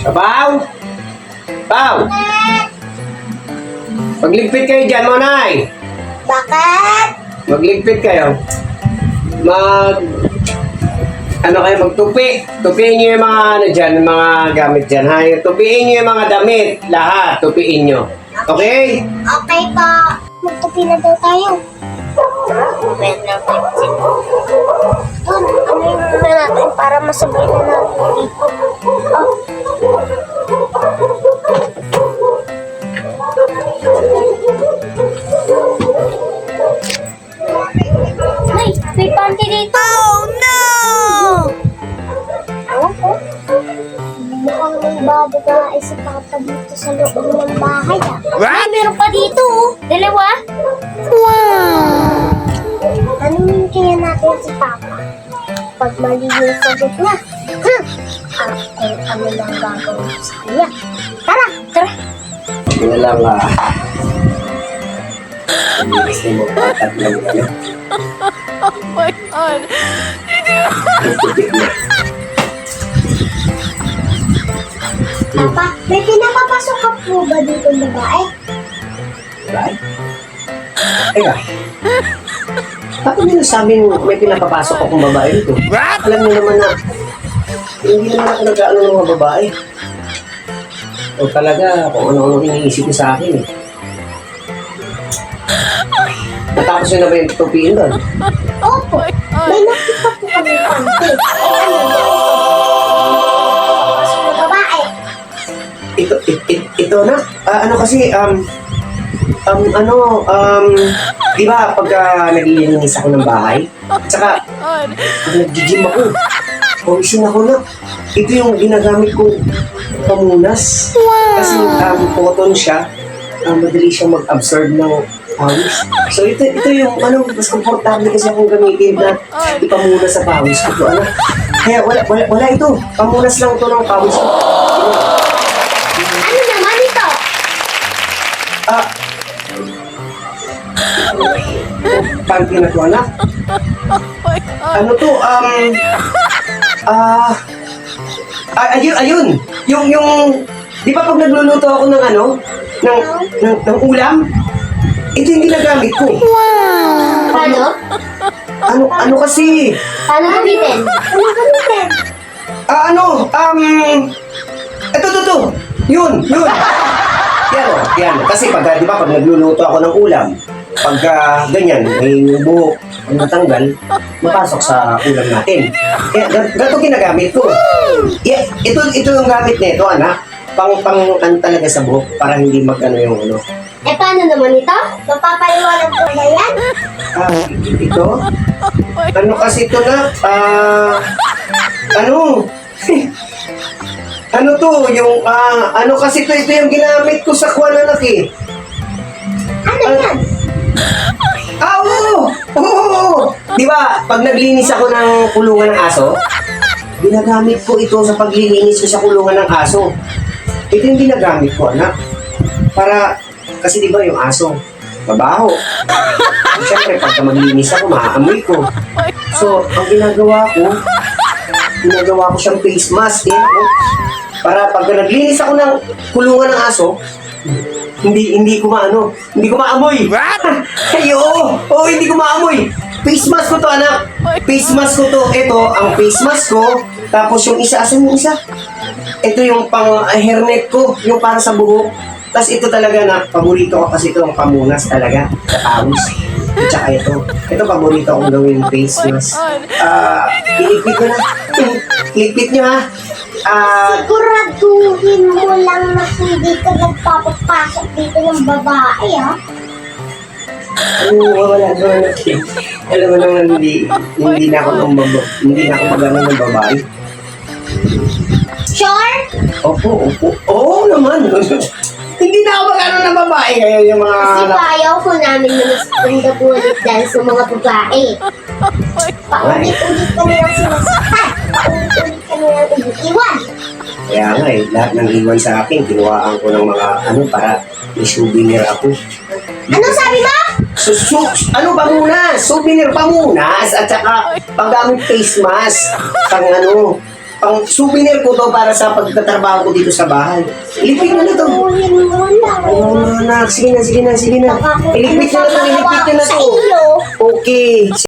Pau! Pau! Magligpit kayo dyan, Monay! Bakit? Magligpit kayo. Ano kayo, magtupi. Tupiin nyo yung mga ano dyan, yung mga gamit dyan, ha? Tupiin nyo yung mga damit. Lahat, tupiin nyo. Okay? Okay po. Magtupi na daw tayo. Wait lang tayo. Doon, ano na natin para masabay na natin dito. Ay, may panty dito. Oh, no! Ako? Mukhang may bago ka si Papa dito sa loob ng bahay, ah. Ay, meron pa dito, oh. Dalawa? Wow! Tanungin kaya natin si Papa. Pag mali yung sagot niya, ano lang gagawin ko sa kanya. Tara, tara. Wala lang, gusto mo patatlang ano. Oh my God. Papa, may pinapapasok ka po ba dito ng babae? Right? Teka. Bakit nila sabing may pinapapasok akong babae dito? Alam niyo naman na hindi naman ako nag-ano ng mga babae. O talaga kung ano-ano iniisip ko sa akin eh. Natapos yun na ba yung tupiin doon? Opo, may nakita po kami panty. Papasok ng babae. Ito na. Ano kasi, di ba pagka naglilinis ako ng bahay, tsaka pag nag-gym ako, pawisin ako na. Ito yung ginagamit kong pamunas. Kasi cotton siya, madali siyang mag-absorb ng pawis. So ito yung mas komportable kasi akong gamitin na ipamunas sa pawis ko. Kaya wala ito. Pamunas lang ito ng pawis ko. Ano naman ito? Panty na ito, anak. Ano to? Ayun. Yung, di ba pag nagluluto ako ng ng ulam, ito yung ginagamit ko. Paano? Ano kasi? Paano gamitin? Ano gamitin? Ito. Yun. Yan. Kasi di ba pag nagluluto ako ng ulam, pagka ganyan, may buhok, ang natanggal, mapasok sa ulam natin. Kaya ganito ginagamit ko. Yeah, ito yung gamit nito, anak. Pang talaga sa buhok para hindi yung ano. Eh, paano naman ito? Mapapaliwanag ko na yan? Ito? Ano kasi ito na? Ano to? Yung, ano kasi ito yung ginamit ko sa kwan anak eh. Ano yan? Oo! Di ba, pag naglinis ako ng kulungan ng aso, ginagamit ko ito sa paglilinis ko sa kulungan ng aso. Ito yung ginagamit ko, anak. Para, kasi di ba yung aso, mabaho. Siyempre, pagka maglinis ako, maaamoy ko. So, ang ginagawa ko siyang face mask eh. Para pag naglinis ako ng kulungan ng aso, hindi ko maamoy. What? Ay, oo, hindi ko maamoy. Face mask ko to, anak. Face mask ko to. Ito, ang face mask ko. Tapos yung isa, asan yung isa? Ito yung pang hairnet ko, yung para sa buhok. Tapos ito talaga na, paborito ko kasi ito ang pamunas talaga, sa pawis. At saka ito. Ito paborito kong gawin face mask. Iligpit nyo na. Iligpit nyo ha. Siguraduhin mo lang na hindi ka nagpapapasok dito ng babae, ha? Wala naman natin. Alam mo naman, hindi na ako magano ng babae. Sure? Opo. Oo naman. Hindi na ako magano ng babae. Ngayon yung mga... Kasi ayaw ko namin na mas ulit dahil sa mga babae. Paulit-ulit ka nilang sinasaktan. Paulit-ulit ka nilang iniiwan. Kaya nga lahat ng iwan sa akin, kinuhaan ko ng mga para may souvenir ako. Ano sabi mo? Ano ba muna? Souvenir pa muna at saka panggamit face mask. Pang souvenir ko to para sa pagtatrabaho ko dito sa bahay. Ilipit mo na to. Kuhin mo na. Oo, anak. Sige na. Ilipit na to. Sa iyo. Okay.